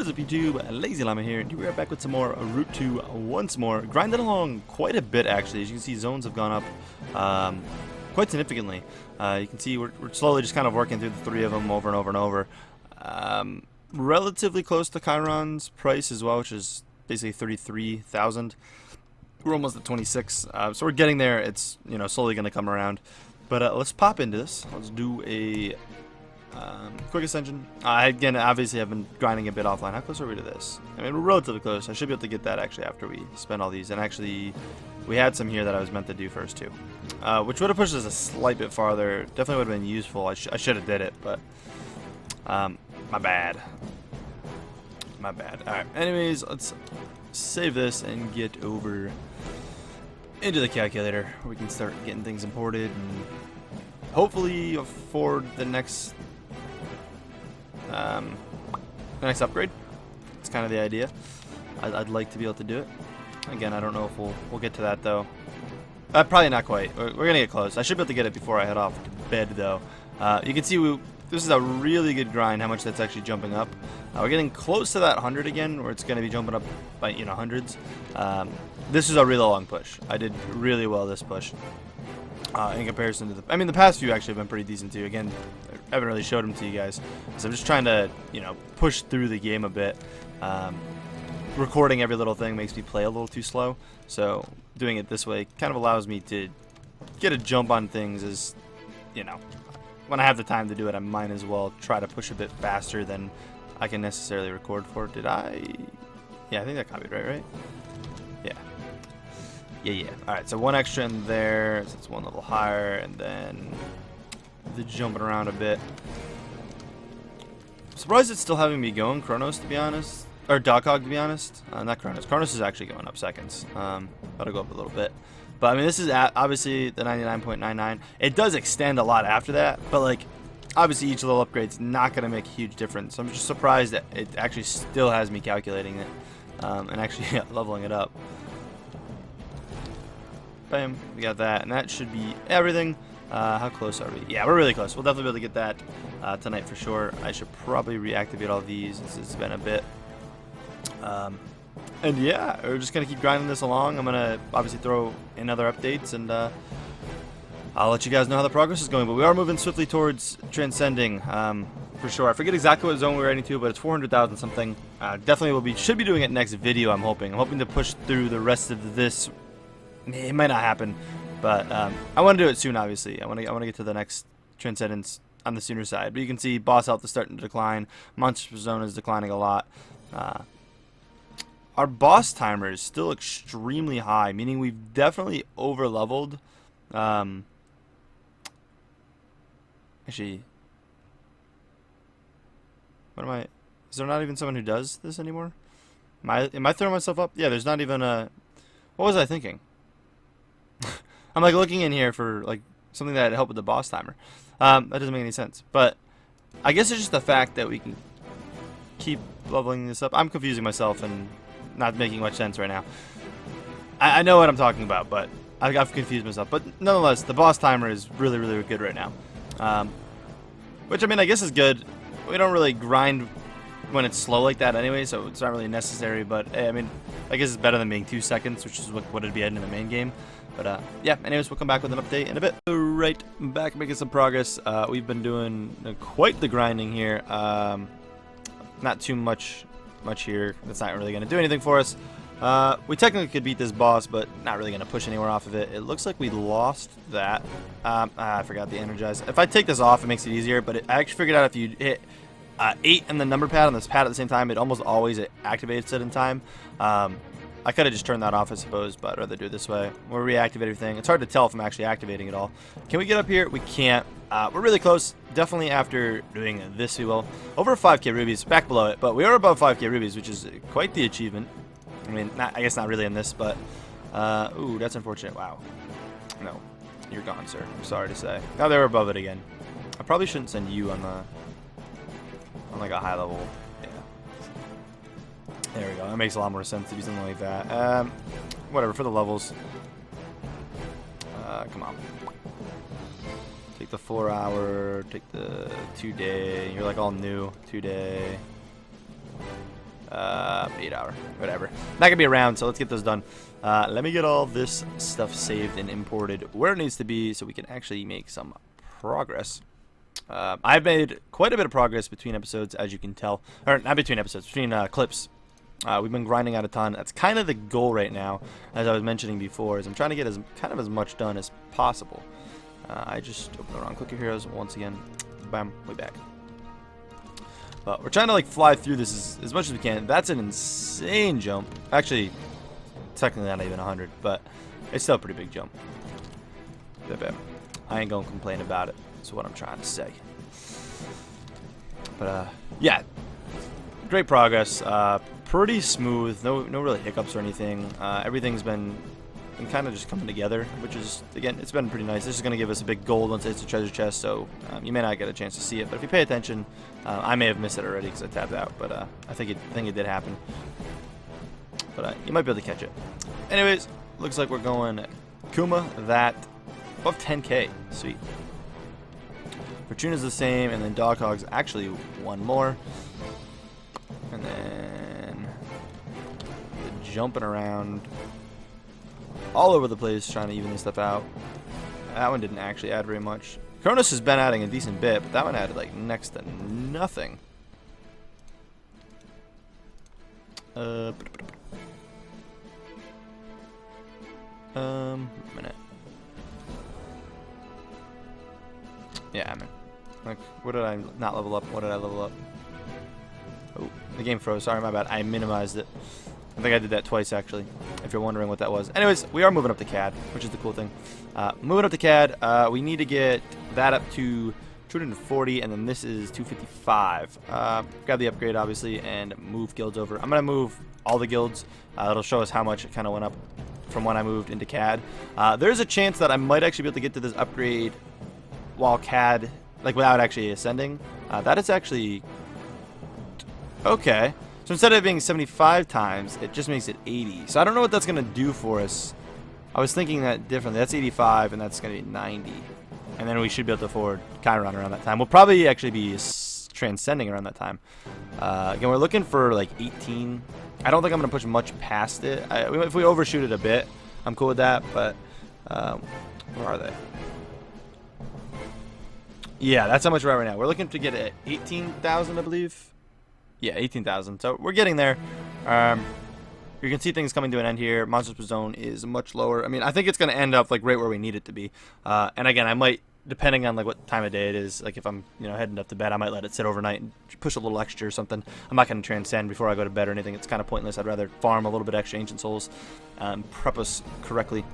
What is up, YouTube? LazeeLlama here, and we are back with some more Route 2 once more. Grinding along quite a bit, actually. As you can see, zones have gone up quite significantly. You can see we're slowly just kind of working through the three of them over and over and over. Relatively close to Chiron's price as well, which is basically 33,000. We're almost at 26, so we're getting there. It's slowly going to come around. But let's pop into this. Let's do a quick ascension. Again, obviously I've been grinding a bit offline. How close are we to this? I mean, we're relatively close. I should be able to get that actually after we spend all these. And actually, we had some here that I was meant to do first too, which would have pushed us a slight bit farther. Definitely would have been useful. I should have did it, but my bad. My bad. All right. Anyways, let's save this and get over into the calculator where we can start getting things imported and hopefully afford the next upgrade. It's kind of the idea. I'd like to be able to do it. Again, I don't know if we'll get to that though. Probably not quite. We're gonna get close. I should be able to get it before I head off to bed though. You can see this is a really good grind. How much that's actually jumping up. We're getting close to that 100 again, where it's gonna be jumping up by hundreds. This is a really long push. I did really well this push. In comparison to the past few actually have been pretty decent too. Again, I haven't really showed them to you guys, so I'm just trying to, push through the game a bit. Recording every little thing makes me play a little too slow, so doing it this way kind of allows me to get a jump on things. As when I have the time to do it, I might as well try to push a bit faster than I can necessarily record for. Did I? Yeah, I think that copied right? Yeah. Yeah. Alright, so one extra in there, so it's one level higher, and then the jumping around a bit. I'm surprised it's still having me going Chronos, to be honest. Or Doghog, to be honest. Not Chronos. Chronos is actually going up seconds. That'll go up a little bit. But, this is obviously the 99.99. It does extend a lot after that, but, obviously each little upgrade's not going to make a huge difference. So I'm just surprised that it actually still has me calculating it and actually leveling it up. Bam, we got that, and that should be everything. How close are we? Yeah, we're really close. We'll definitely be able to get that tonight for sure. I should probably reactivate all these since it's been a bit. And yeah, we're just going to keep grinding this along. I'm going to obviously throw in other updates, and I'll let you guys know how the progress is going. But we are moving swiftly towards transcending, for sure. I forget exactly what zone we're heading to, but it's 400,000 something. Definitely should be doing it next video, I'm hoping. I'm hoping to push through the rest of this. It might not happen, but I want to do it soon. Obviously, I want to get to the next transcendence on the sooner side. But you can see boss health is starting to decline. Monster zone is declining a lot. Our boss timer is still extremely high, meaning we've definitely over leveled. Actually, what am I? Is there not even someone who does this anymore? Am I throwing myself up? Yeah, there's not even a. What was I thinking? I'm looking in here for something that helped with the boss timer. That doesn't make any sense. But I guess it's just the fact that we can keep leveling this up. I'm confusing myself and not making much sense right now. I know what I'm talking about, but I've confused myself. But nonetheless, the boss timer is really, really good right now. Which I guess is good. We don't really grind when it's slow like that anyway, so it's not really necessary. But I guess it's better than being 2 seconds, which is what it'd be in the main game. But yeah, anyways, we'll come back with an update in a bit. Right, back making some progress. We've been doing quite the grinding here. Not too much here. That's not really going to do anything for us. We technically could beat this boss, but not really going to push anywhere off of it. It looks like we lost that. I forgot the energize. If I take this off, it makes it easier, but I actually figured out if you hit 8 and the number pad on this pad at the same time, it almost always activates it in time. I could have just turned that off, I suppose, but I'd rather do it this way. We'll reactivate everything. It's hard to tell if I'm actually activating it all. Can we get up here? We can't. We're really close. Definitely after doing this, we will. Over 5k rubies, back below it, but we are above 5k rubies, which is quite the achievement. I guess not really in this, but ooh, that's unfortunate. Wow. No, you're gone, sir. I'm sorry to say. Now they're above it again. I probably shouldn't send you on a high level. There we go. That makes a lot more sense to do something like that. Whatever, for the levels. Come on. Take the 4 hour, take the 2 day. You're all new. 2 day. 8 hour, whatever. Not gonna be around, so let's get those done. Let me get all this stuff saved and imported where it needs to be so we can actually make some progress. I've made quite a bit of progress between episodes, as you can tell. Or not between episodes, between clips. We've been grinding out a ton. That's kind of the goal right now, as I was mentioning before, is I'm trying to get kind of as much done as possible. I just opened the wrong clicker heroes once again. Bam, way back. But we're trying to like fly through this as much as we can. That's an insane jump. Actually, technically not even 100, but it's still a pretty big jump. I ain't gonna complain about it. That's what I'm trying to say. But yeah, great progress. Pretty smooth. No really hiccups or anything. Everything's been kind of just coming together, which is, again, it's been pretty nice. This is going to give us a big gold once it's a treasure chest, so you may not get a chance to see it, but if you pay attention, I may have missed it already because I tapped out, but I think it did happen. But you might be able to catch it. Anyways, looks like we're going Kuma, that, above 10k. Sweet. Fortuna's the same, and then Dog Hog's actually one more. And then the jumping around all over the place trying to even this stuff out. That one didn't actually add very much. Cronus has been adding a decent bit, but that one added like next to nothing. Minute. Yeah, man. Like, what did I not level up? What did I level up? Oh, the game froze. Sorry, my bad. I minimized it. I think I did that twice, actually, if you're wondering what that was. Anyways, we are moving up to CAD, which is the cool thing. Moving up to CAD, we need to get that up to 240, and then this is 255. Grab the upgrade, obviously, and move guilds over. I'm going to move all the guilds. That'll show us how much it kind of went up from when I moved into CAD. There's a chance that I might actually be able to get to this upgrade while CAD, like without actually ascending. That is actually... okay. So instead of it being 75 times, it just makes it 80. So I don't know what that's going to do for us. I was thinking that differently. That's 85, and that's going to be 90. And then we should be able to afford Chiron around that time. We'll probably actually be transcending around that time. Again, we're looking for like 18. I don't think I'm going to push much past it. If we overshoot it a bit, I'm cool with that. But where are they? Yeah, that's how much we're at right now. We're looking to get at 18,000, I believe. Yeah, 18,000. So we're getting there. You can see things coming to an end here. Monsters per zone is much lower. I mean, I think it's going to end up like right where we need it to be. And again, I might, depending on like what time of day it is, like if I'm heading up to bed, I might let it sit overnight and push a little extra or something. I'm not going to transcend before I go to bed or anything. It's kind of pointless. I'd rather farm a little bit extra ancient souls, prep us correctly.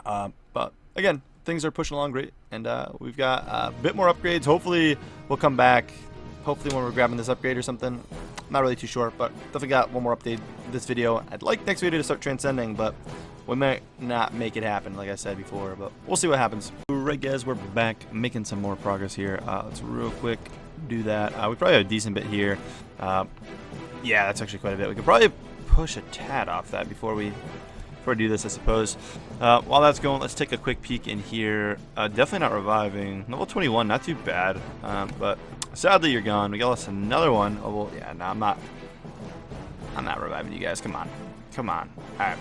But again, things are pushing along great, and we've got a bit more upgrades. Hopefully we'll come back. Hopefully when we're grabbing this upgrade or something. I'm not really too sure, but definitely got one more update this video. I'd like next video to start transcending, but we might not make it happen, like I said before, but we'll see what happens. Alright guys, we're back making some more progress here. Let's real quick do that. We probably have a decent bit here. Yeah, that's actually quite a bit. We could probably push a tad off that before we do this, I suppose. While that's going, let's take a quick peek in here. Definitely not reviving. Level 21, not too bad, but sadly you're gone. We got us another one. Oh well, yeah, no, I'm not reviving you guys. Come on. All right,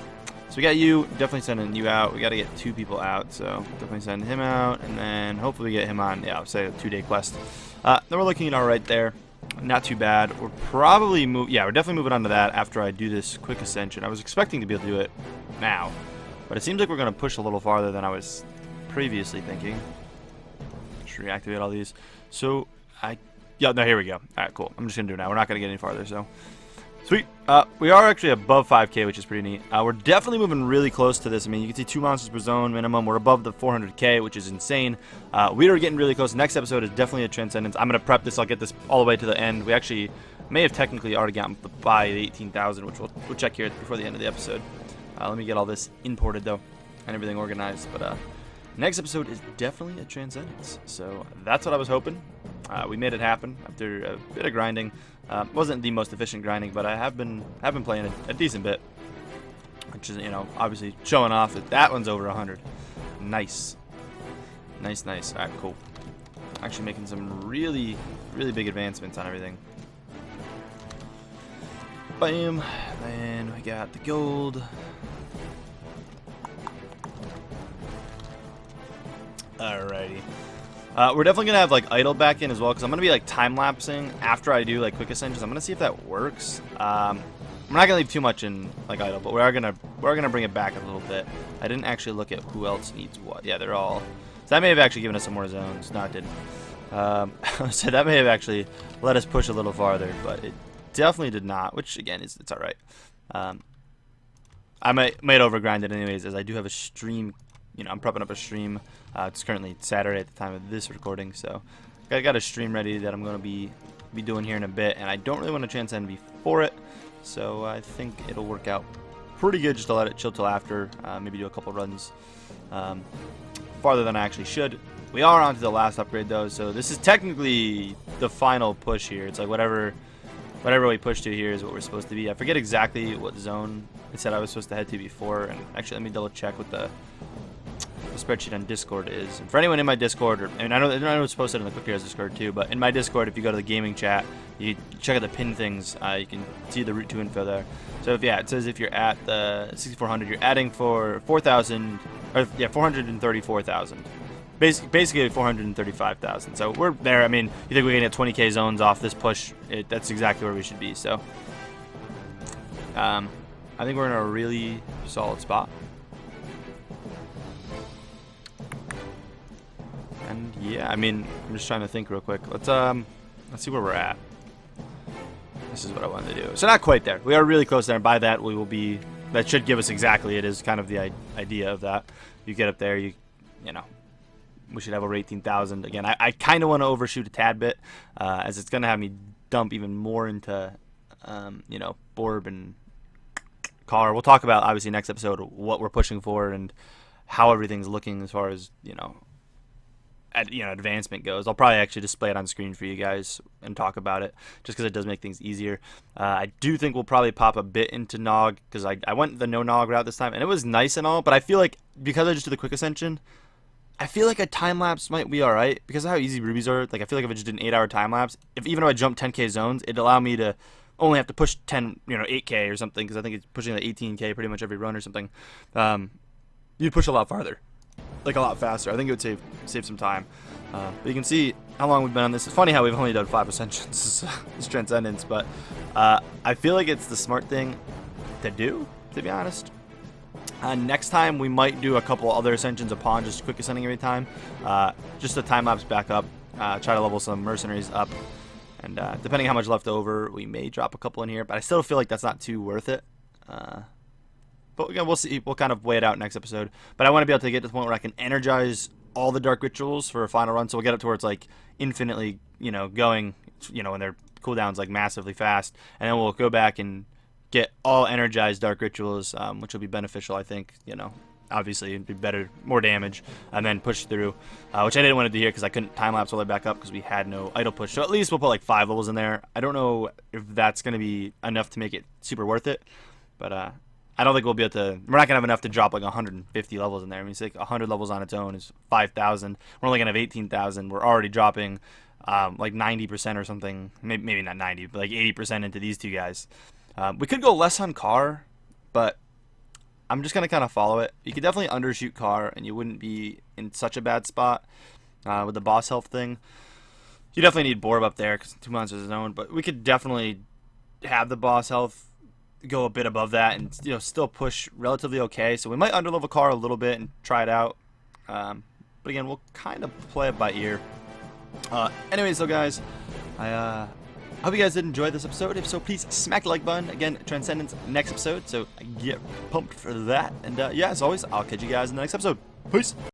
so we got you. Definitely sending you out. We got to get 2 people out, so definitely send him out, and then hopefully we get him on, yeah, I'll say a 2-day quest. Then we're looking all right there. Not too bad. We're probably we're definitely moving on to that after I do this quick ascension. I was expecting to be able to do it now, but it seems like we're going to push a little farther than I was previously thinking. Just reactivate all these. So yeah, no, here we go. All right, cool. I'm just gonna do it now. We're not gonna get any farther, so sweet. We are actually above 5k, which is pretty neat. We're definitely moving really close to this. I mean, you can see 2 monsters per zone minimum. We're above the 400k, which is insane. We are getting really close. Next episode is definitely a transcendence. I'm gonna prep this. I'll get this all the way to the end. We actually may have technically already gotten by the 18,000, which we'll check here before the end of the episode. Let me get all this imported though, and everything organized. But next episode is definitely a transcendence. So that's what I was hoping. We made it happen after a bit of grinding. Wasn't the most efficient grinding, but I have been playing a decent bit, which is obviously showing off that that one's over 100. Nice. All right, cool. Actually making some really big advancements on everything. Bam. And we got the gold. Alrighty. We're definitely going to have like idle back in as well, because I'm going to be like time-lapsing after I do like quick ascensions. I'm going to see if that works. I'm not going to leave too much in like idle, but we're gonna bring it back a little bit. I didn't actually look at who else needs what. Yeah, they're all... So that may have actually given us some more zones. No, it didn't. So that may have actually let us push a little farther, but it definitely did not, which again, it's alright. I might overgrind it anyways, as I do have a stream. You know, I'm prepping up a stream. It's currently Saturday at the time of this recording, so I got a stream ready that I'm going to be doing here in a bit, and I don't really want to transcend before it, so I think it'll work out pretty good just to let it chill till after, maybe do a couple runs farther than I actually should. We are on to the last upgrade though, so this is technically the final push here. It's like whatever we push to here is what we're supposed to be. I forget exactly what zone it said I was supposed to head to before, and actually let me double check what the spreadsheet on Discord is. And for anyone in my Discord, or, I know it's posted in the Quick Heroes Discord too, but in my Discord, if you go to the gaming chat, you check out the pin things, you can see the Route 2 info there. So if, yeah, it says if you're at the 6400, you're adding for 4,000, or yeah, 434,000. Basically 435,000. So we're there. I mean, you think we can get 20k zones off this push? That's exactly where we should be. So I think we're in a really solid spot. And yeah, I mean, I'm just trying to think real quick. Let's see where we're at. This is what I wanted to do. So not quite there. We are really close there, and by that we will be. That should give us exactly. It is kind of the idea of that. You get up there, you know. We should have over 18,000. Again, I kind of want to overshoot a tad bit, as it's going to have me dump even more into, you know, Borb and car. We'll talk about, obviously, next episode, what we're pushing for and how everything's looking as far as, you know, advancement goes. I'll probably actually display it on screen for you guys and talk about it, just because it does make things easier. I do think we'll probably pop a bit into Nog, because I went the no Nog route this time, and it was nice and all, but I feel like, because I just did the quick ascension, I feel like a time lapse might be alright because of how easy rubies are. Like, I feel like if I just did an 8-hour time lapse, even if I jumped 10k zones, it'd allow me to only have to push 8k or something, because I think it's pushing like 18k pretty much every run or something. You'd push a lot farther, like a lot faster. I think it would save some time. But you can see how long we've been on this. It's funny how we've only done 5 ascensions, this transcendence, but I feel like it's the smart thing to do, to be honest. Next time we might do a couple other ascensions upon just quick ascending every time, just to time lapse back up, try to level some mercenaries up, and depending how much left over, we may drop a couple in here, but I still feel like that's not too worth it. But again, we'll see. We'll kind of weigh it out next episode. But I want to be able to get to the point where I can energize all the dark rituals for a final run, so we'll get up to where it's like infinitely, you know, going, you know, when their cooldowns like massively fast, and then we'll go back and get all energized dark rituals, which will be beneficial, I think. You know, obviously it'd be better, more damage, and then push through, which I didn't want to do here because I couldn't time lapse all the way back up because we had no idle push. So at least we'll put like 5 levels in there. I don't know if that's going to be enough to make it super worth it, but I don't think we'll be able to. We're not going to have enough to drop like 150 levels in there. I mean, it's like 100 levels on its own is 5,000. We're only going to have 18,000. We're already dropping like 90% or something. Maybe not 90, but like 80% into these two guys. We could go less on car, but I'm just going to kind of follow it. You could definitely undershoot car, and you wouldn't be in such a bad spot with the boss health thing. You definitely need Borb up there because 2 monsters is owned, but we could definitely have the boss health go a bit above that and, you know, still push relatively okay. So we might underlevel car a little bit and try it out. But again, we'll kind of play it by ear. Anyways, though, guys, I hope you guys did enjoy this episode. If so, please smack the like button. Again, Transcendence next episode, so get pumped for that. And yeah, as always, I'll catch you guys in the next episode. Peace.